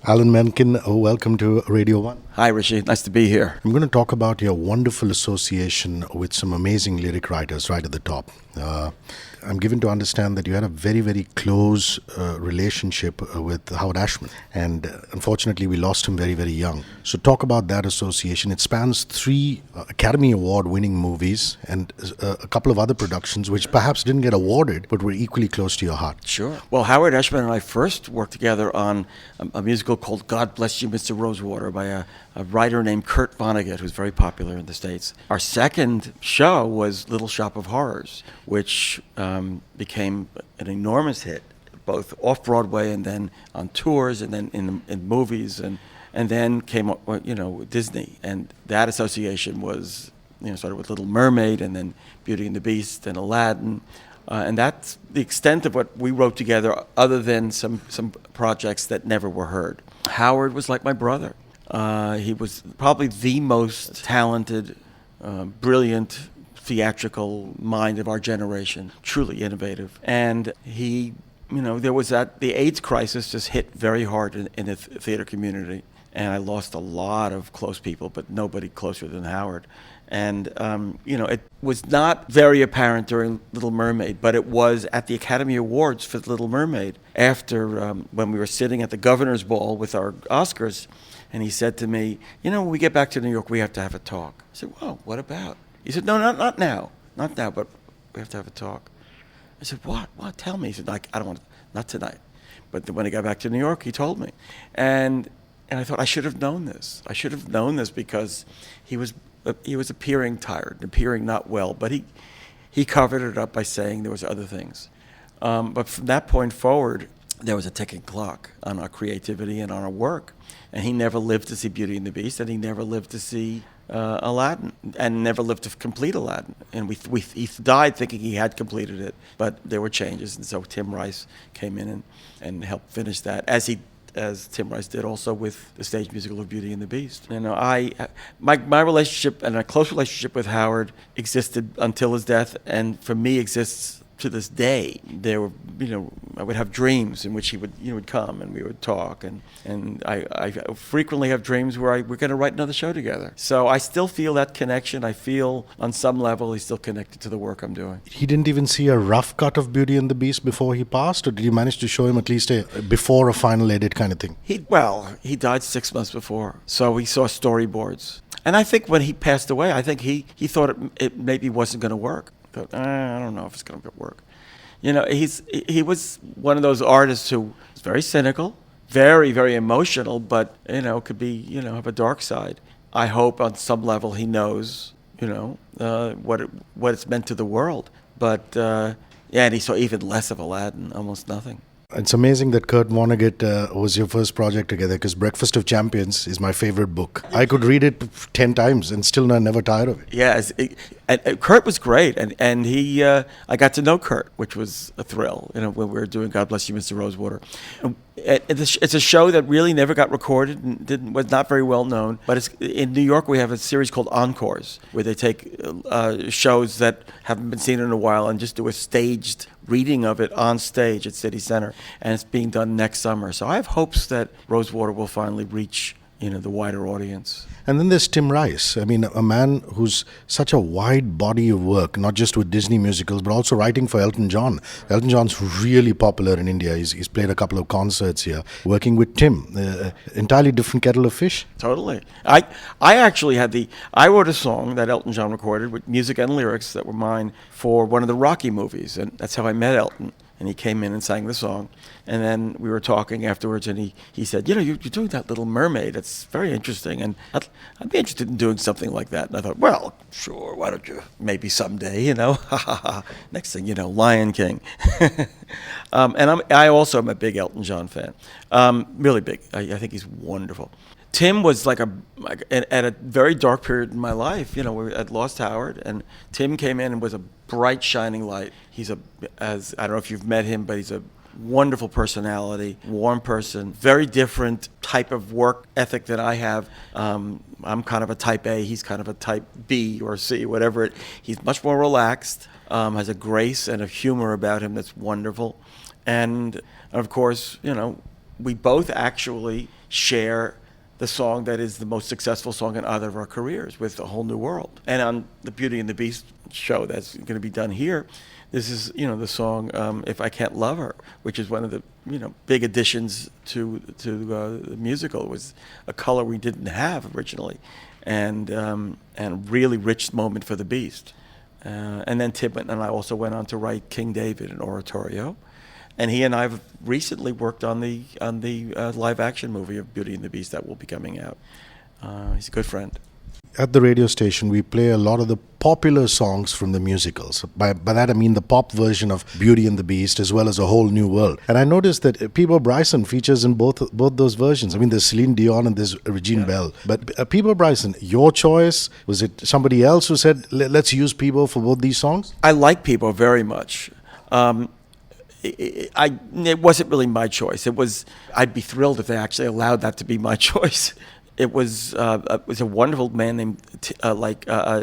Alan Menken, welcome to Radio 1. Hi, Hrishi. Nice to be here. I'm going to talk about your wonderful association with some amazing lyric writers right at the top. I'm given to understand that you had a very, very close relationship with Howard Ashman, and unfortunately, we lost him very, very young. So, talk about that association. It spans three Academy Award winning movies and a couple of other productions which perhaps didn't get awarded but were equally close to your heart. Sure. Well, Howard Ashman and I first worked together on a musical called God Bless You, Mr. Rosewater by a writer named Kurt Vonnegut, who's very popular in the States. Our second show was Little Shop of Horrors, which became an enormous hit, both off-Broadway and then on tours and then in movies and then came, Disney. And that association was, started with Little Mermaid and then Beauty and the Beast and Aladdin. And that's the extent of what we wrote together, other than some projects that never were heard. Howard was like my brother. He was probably the most talented, brilliant, theatrical mind of our generation, truly innovative. And he, there was the AIDS crisis just hit very hard in the theater community. And I lost a lot of close people, but nobody closer than Howard. And, it was not very apparent during Little Mermaid, but it was at the Academy Awards for Little Mermaid after when we were sitting at the governor's ball with our Oscars. And he said to me, when we get back to New York, we have to have a talk. I said, well, what about? He said, no, not now. Not now, but we have to have a talk. I said, what? What? Tell me. He said, I don't want to, not tonight. But when he got back to New York, he told me. And I thought, I should have known this. I should have known this because he was appearing tired, appearing not well. But he covered it up by saying there was other things. But from that point forward, there was a ticking clock on our creativity and on our work. And he never lived to see Beauty and the Beast, and he never lived to see Aladdin, and never lived to complete Aladdin. And he died thinking he had completed it, but there were changes, and so Tim Rice came in and helped finish that, as Tim Rice did also with the stage musical of Beauty and the Beast. My relationship and a close relationship with Howard existed until his death, and for me exists to this day. There were, I would have dreams in which he would come and we would talk, and I frequently have dreams where we're going to write another show together. So I still feel that connection. I feel on some level he's still connected to the work I'm doing. He didn't even see a rough cut of Beauty and the Beast before he passed, or did you manage to show him at least a before a final edit kind of thing? He died 6 months before, so he saw storyboards. And I think when he passed away, I think he thought it maybe wasn't going to work. I don't know if it's going to work. He was one of those artists who was very cynical, very, very emotional, but, could be, have a dark side. I hope on some level he knows, what it's meant to the world. But, and he saw even less of Aladdin, almost nothing. It's amazing that Kurt Vonnegut was your first project together, because Breakfast of Champions is my favorite book. I could read it 10 times and still never tired of it. Yes, and Kurt was great, and he I got to know Kurt, which was a thrill. When we were doing God Bless You, Mr. Rosewater. It's a show that really never got recorded and was not very well known. But in New York, we have a series called Encores, where they take shows that haven't been seen in a while and just do a staged reading of it on stage at City Center. And it's being done next summer. So I have hopes that Rosewater will finally reach the wider audience. And then there's Tim Rice. I mean, a man who's such a wide body of work, not just with Disney musicals, but also writing for Elton John. Elton John's really popular in India. He's played a couple of concerts here. Working with Tim, entirely different kettle of fish. Totally. I actually I wrote a song that Elton John recorded with music and lyrics that were mine for one of the Rocky movies, and that's how I met Elton. And he came in and sang the song. And then we were talking afterwards, and he said, you're doing that Little Mermaid. It's very interesting, and I'd be interested in doing something like that. And I thought, well, sure, why don't you? Maybe someday, Next thing you know, Lion King. And I also am a big Elton John fan, really big. I think he's wonderful. Tim was at a very dark period in my life. I'd lost Howard, and Tim came in and was a bright, shining light. I don't know if you've met him, but he's a wonderful personality, warm person, very different type of work ethic than I have. I'm kind of a type A, he's kind of a type B or C, whatever. He's much more relaxed, has a grace and a humor about him that's wonderful. And of course, we both actually share the song that is the most successful song in either of our careers with A Whole New World. And on the Beauty and the Beast show that's going to be done here, this is, the song If I Can't Love Her, which is one of the, big additions to the musical. It was a color we didn't have originally, and really rich moment for the Beast. And then Tim and I also went on to write King David, an oratorio. And he and I have recently worked on the live action movie of Beauty and the Beast that will be coming out. He's a good friend. At the radio station, we play a lot of the popular songs from the musicals. By that I mean the pop version of Beauty and the Beast as well as A Whole New World. And I noticed that Peebo Bryson features in both those versions. I mean, there's Celine Dion and there's Regine Bell. But Peebo Bryson, your choice? Was it somebody else who said, let's use Peebo for both these songs? I like Peebo very much. It wasn't really my choice. I'd be thrilled if they actually allowed that to be my choice. It was a wonderful man named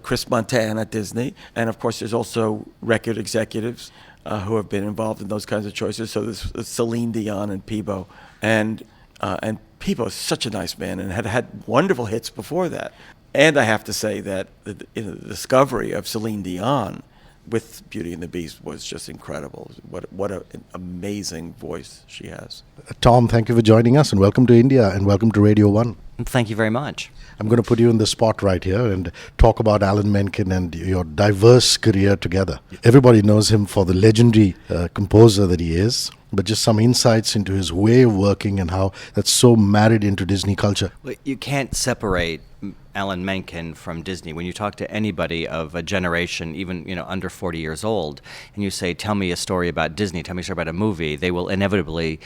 Chris Montana at Disney, and of course there's also record executives who have been involved in those kinds of choices. So there's Celine Dion and Peebo, and Peebo is such a nice man and had wonderful hits before that. And I have to say that the discovery of Celine Dion with Beauty and the Beast was just incredible. What an amazing voice she has. Tom, thank you for joining us, and welcome to India, and welcome to Radio 1. Thank you very much. I'm going to put you in the spot right here and talk about Alan Menken and your diverse career together. Everybody knows him for the legendary composer that he is, but just some insights into his way of working and how that's so married into Disney culture. Well, you can't separate Alan Menken from Disney. When you talk to anybody of a generation, even under 40 years old, and you say, "Tell me a story about Disney. Tell me a story about a movie," they will inevitably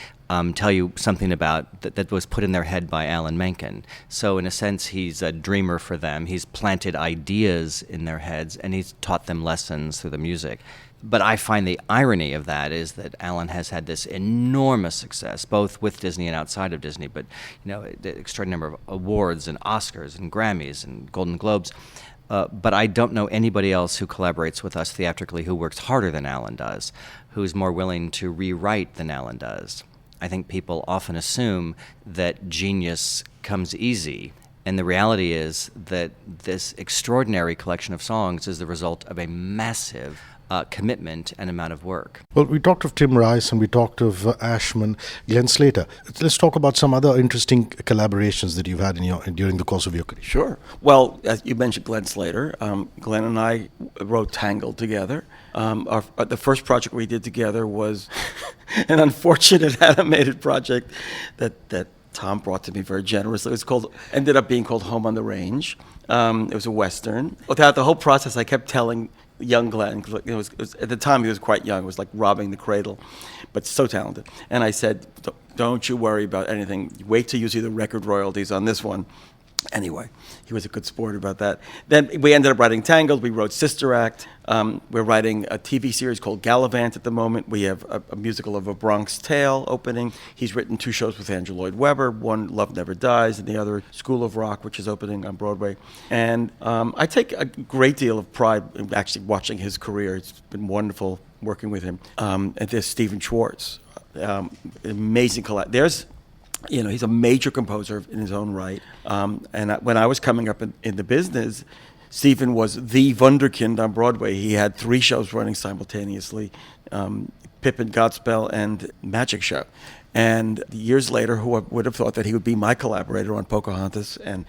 tell you something about that was put in their head by Alan Menken. So in a sense, he's a dreamer for them. He's planted ideas in their heads, and he's taught them lessons through the music. But I find the irony of that is that Alan has had this enormous success, both with Disney and outside of Disney, but the extraordinary number of awards and Oscars and Grammys and Golden Globes. But I don't know anybody else who collaborates with us theatrically who works harder than Alan does, who's more willing to rewrite than Alan does. I think people often assume that genius comes easy. And the reality is that this extraordinary collection of songs is the result of a massive commitment and amount of work. Well, we talked of Tim Rice and we talked of Ashman, Glenn Slater. Let's talk about some other interesting collaborations that you've had during the course of your career. Sure. Well, as you mentioned Glenn Slater. Glenn and I wrote Tangled together. The first project we did together was an unfortunate animated project that Tom brought to me very generously. Ended up being called Home on the Range. It was a Western. Throughout the whole process, I kept telling young Glenn, because it was, at the time he was quite young, it was like robbing the cradle, but so talented. And I said, don't you worry about anything. Wait till you see the record royalties on this one. Anyway, he was a good sport about that. Then we ended up writing Tangled. We wrote Sister Act. We're writing a TV series called Gallivant at the moment. We have a musical of A Bronx Tale opening. He's written 2 shows with Andrew Lloyd Webber, one Love Never Dies and the other School of Rock, which is opening on Broadway. And I take a great deal of pride in actually watching his career. It's been wonderful working with him. And there's Stephen Schwartz, amazing collab. He's a major composer in his own right. When I was coming up in the business, Stephen was the wunderkind on Broadway. He had 3 shows running simultaneously, Pippin, Godspell, and Magic Show. And years later, who would have thought that he would be my collaborator on Pocahontas and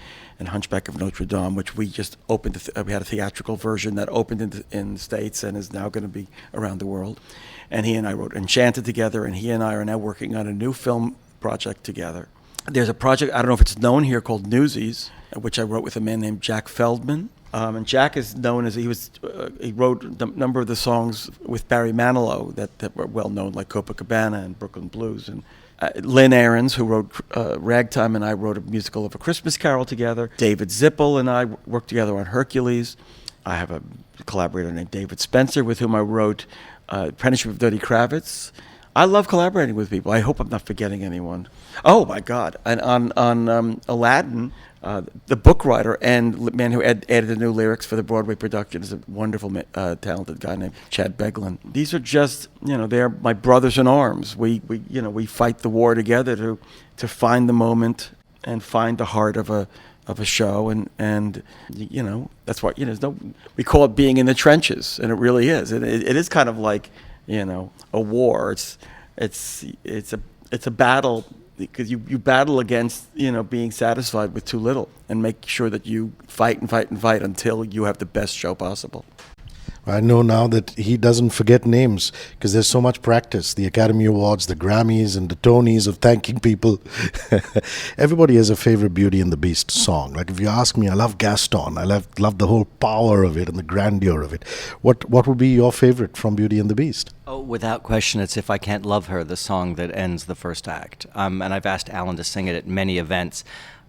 Hunchback of Notre Dame, which we just opened. We had a theatrical version that opened in the States and is now going to be around the world. And he and I wrote Enchanted together, and he and I are now working on a new film project together. There's a project, I don't know if it's known here, called Newsies, which I wrote with a man named Jack Feldman. And Jack is known as, he wrote a number of the songs with Barry Manilow that were well known, like Copacabana and Brooklyn Blues. And Lynn Ahrens, who wrote Ragtime, and I wrote a musical of A Christmas Carol together. David Zippel and I worked together on Hercules. I have a collaborator named David Spencer with whom I wrote Apprenticeship of Dirty Kravitz. I love collaborating with people. I hope I'm not forgetting anyone. Oh my God! And on Aladdin, the book writer and man who added the new lyrics for the Broadway production is a wonderful, talented guy named Chad Beglin. These are just, they're my brothers in arms. We fight the war together to find the moment and find the heart of a show, and that's what we call it being in the trenches, and it really is. It is kind of like a war. It's a battle, because you battle against being satisfied with too little, and make sure that you fight and fight and fight until you have the best show possible. I know now that he doesn't forget names because there's so much practice. The Academy Awards, the Grammys, and the Tonys of thanking people. Everybody has a favorite Beauty and the Beast song. Like if you ask me, I love Gaston. I love the whole power of it and the grandeur of it. What would be your favorite from Beauty and the Beast? Oh, without question, it's If I Can't Love Her, the song that ends the first act. And I've asked Alan to sing it at many events.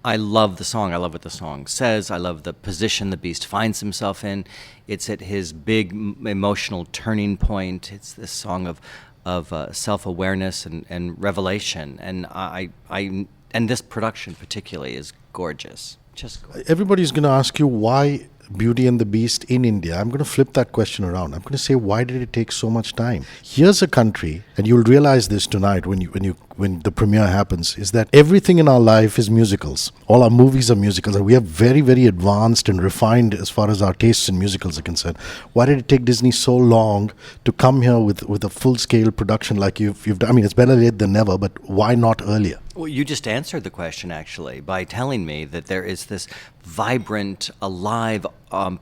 I love the song. I love what the song says. I love the position the Beast finds himself in. It's at his big emotional turning point. It's this song of self-awareness and revelation. And and this production particularly is gorgeous. Just gorgeous. Everybody's going to ask you why Beauty and the Beast in India. I'm going to flip that question around. I'm going to say, why did it take so much time? Here's a country, and you'll realize this tonight when the premiere happens, is that everything in our life is musicals. All our movies are musicals, and we are very, very advanced and refined as far as our tastes in musicals are concerned. Why did it take Disney so long to come here with a full-scale production like you've done? I mean, it's better late than never, but why not earlier? Well, you just answered the question, actually, by telling me that there is this vibrant, alive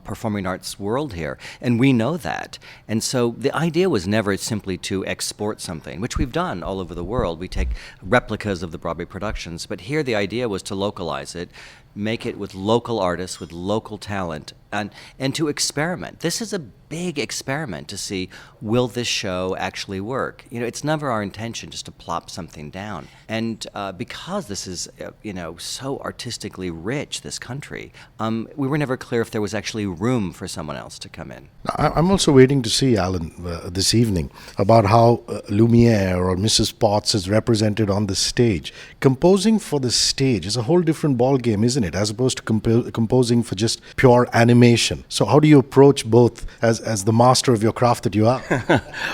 performing arts world here, and we know that. And so the idea was never simply to export something, which we've done all over the world. We take replicas of the Broadway productions, but here the idea was to localize it, make it with local artists, with local talent, and to experiment. This is a big experiment to see, will this show actually work? It's never our intention just to plop something down. And because this is, so artistically rich, this country, we were never clear if there was actually room for someone else to come in. I'm also waiting to see, Alan, this evening, about how Lumiere or Mrs. Potts is represented on the stage. Composing for the stage is a whole different ball game, isn't it? As opposed to composing for just pure animation. So how do you approach both as the master of your craft that you are?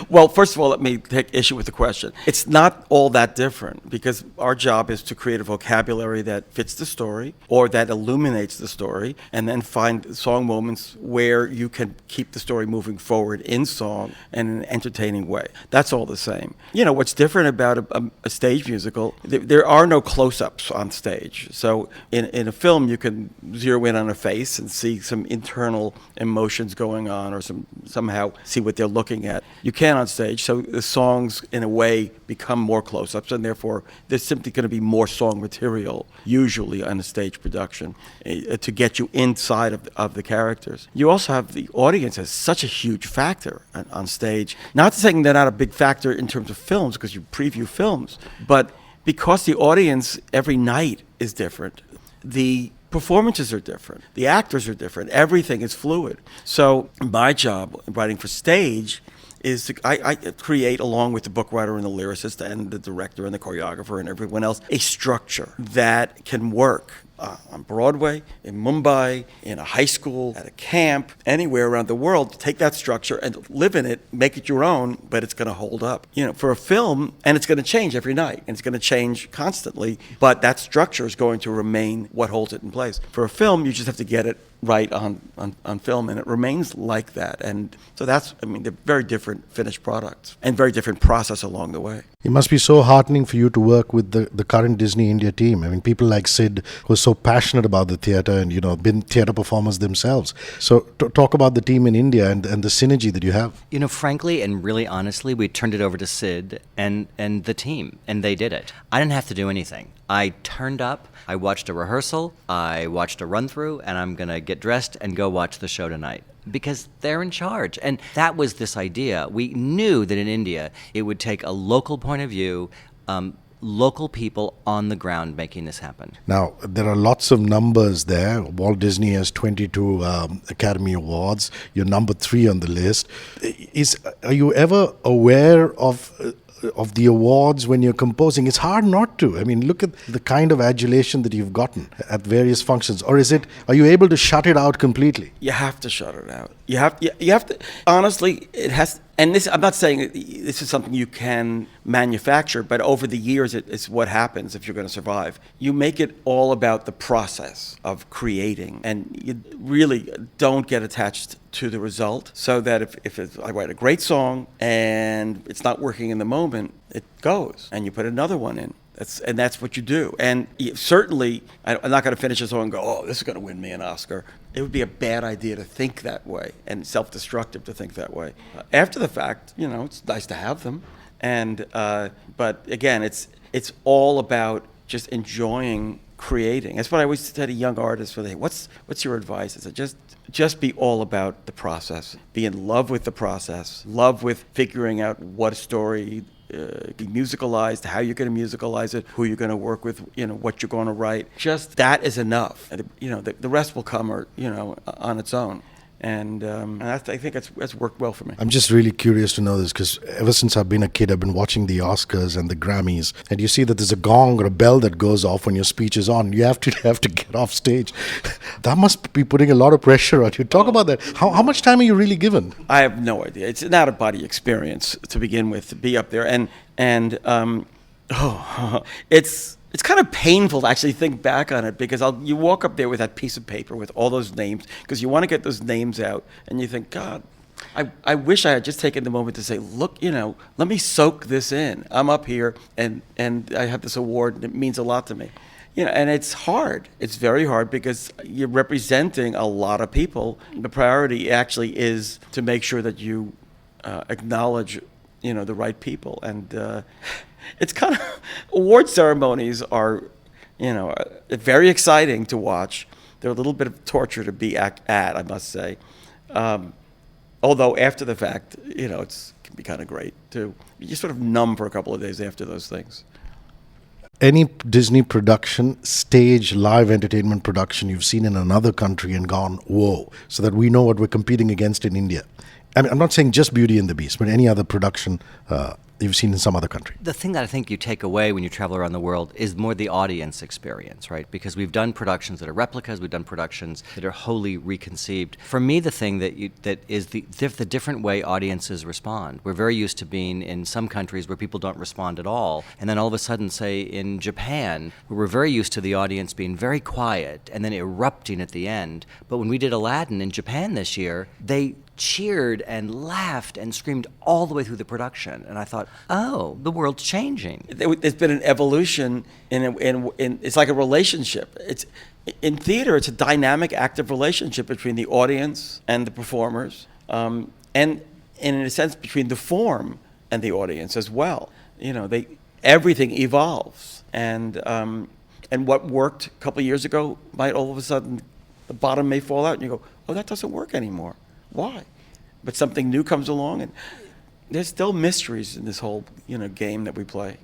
Well, first of all, let me take issue with the question. It's not all that different, because our job is to create a vocabulary that fits the story or that illuminates the story, and then find song moments where you can keep the story moving forward in song in an entertaining way. That's all the same. What's different about a stage musical, there are no close-ups on stage. So in a film, you can zero in on a face and see some internal emotions going on, or somehow see what they're looking at. You can't on stage, so the songs, in a way, become more close-ups, and therefore there's simply going to be more song material, usually on a stage production, to get you inside of the characters. You also have the audience as such a huge factor on stage. Not saying they're not a big factor in terms of films, because you preview films, but because the audience every night is different, the performances are different, the actors are different, everything is fluid. So my job writing for stage is I create, along with the book writer and the lyricist and the director and the choreographer and everyone else, a structure that can work on Broadway, in Mumbai, in a high school, at a camp, anywhere around the world. Take that structure and live in it, make it your own, but it's going to hold up. For a film, and it's going to change every night, and it's going to change constantly, but that structure is going to remain what holds it in place. For a film, you just have to get it right on film, and it remains like that. And so they're very different finished products and very different process along the way. It must be so heartening for you to work with the current Disney India team. I mean, people like Sid, who are so passionate about the theatre and, been theatre performers themselves. So talk about the team in India and the synergy that you have. Frankly and really honestly, we turned it over to Sid and the team, and they did it. I didn't have to do anything. I turned up, I watched a rehearsal, I watched a run-through, and I'm going to get dressed and go watch the show tonight, because they're in charge. And that was this idea. We knew that in India, it would take a local point of view, local people on the ground making this happen. Now, there are lots of numbers there. Walt Disney has 22 Academy Awards. You're number 3 on the list. Are you ever aware of the awards when you're composing? It's hard not to. I mean, look at the kind of adulation that you've gotten at various functions. Or are you able to shut it out completely? You have to shut it out. You have to, honestly, it has, and this, I'm not saying this is something you can manufacture, but over the years, it's what happens if you're going to survive. You make it all about the process of creating, and you really don't get attached to the result, so that if I write a great song and it's not working in the moment, it goes, and you put another one in. That's what you do. And certainly, I'm not going to finish a song and go, oh, this is going to win me an Oscar. It would be a bad idea to think that way, and self-destructive to think that way. After the fact, it's nice to have them. But again, it's all about just enjoying creating. That's what I always tell young artists, what's your advice? I said, just be all about the process. Be in love with the process. Love with figuring out what a story be musicalized, how you're going to musicalize it, who you're going to work with, what you're going to write. Just that is enough. The rest will come, on its own. And I think that's worked well for me. I'm just really curious to know this, because ever since I've been a kid, I've been watching the Oscars and the Grammys, and you see that there's a gong or a bell that goes off when your speech is on. You have to get off stage. That must be putting a lot of pressure on you. Talk about that. How much time are you really given? I have no idea. It's an out-of-body experience to begin with, to be up there, and it's kind of painful to actually think back on it, because you walk up there with that piece of paper with all those names, because you want to get those names out, and you think, God, I wish I had just taken the moment to say, look, let me soak this in. I'm up here, and I have this award, and it means a lot to me. And it's hard. It's very hard, because you're representing a lot of people. The priority actually is to make sure that you acknowledge, the right people. And it's kind of, award ceremonies are, very exciting to watch. They're a little bit of torture to be at, I must say. Although after the fact, it can be kind of great too. You're sort of numb for a couple of days after those things. Any Disney production, stage, live entertainment production you've seen in another country and gone, whoa, so that we know what we're competing against in India? I mean, I'm not saying just Beauty and the Beast, but any other production you've seen in some other country. The thing that I think you take away when you travel around the world is more the audience experience, right? Because we've done productions that are replicas, we've done productions that are wholly reconceived. For me, the thing that is the different way audiences respond. We're very used to being in some countries where people don't respond at all, and then all of a sudden, say in Japan, where we're very used to the audience being very quiet and then erupting at the end. But when we did Aladdin in Japan this year, they cheered and laughed and screamed all the way through the production, and I thought, oh, the world's changing. There's been an evolution in it's like a relationship. It's in theater. It's a dynamic, active relationship between the audience and the performers, and in a sense between the form and the audience as well. Everything evolves, and what worked a couple of years ago might all of a sudden the bottom may fall out, and you go, oh, that doesn't work anymore. Why? But something new comes along, and there's still mysteries in this whole game that we play.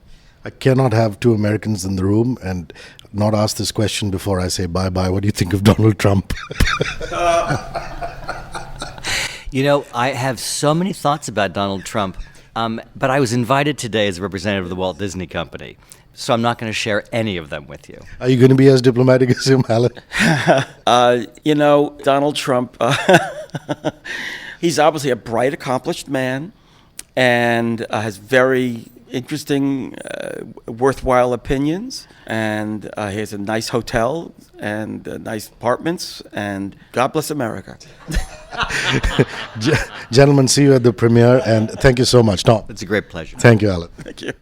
I cannot have two Americans in the room and not ask this question before I say bye-bye. What do you think of Donald Trump? I have so many thoughts about Donald Trump, but I was invited today as a representative of the Walt Disney Company, so I'm not going to share any of them with you. Are you going to be as diplomatic as him, Alan? Donald Trump, he's obviously a bright, accomplished man, and has very interesting, worthwhile opinions, and he has a nice hotel and nice apartments, and God bless America. Gentlemen, see you at the premiere, and thank you so much. No, It's a great pleasure. Thank you, Alan. Thank you.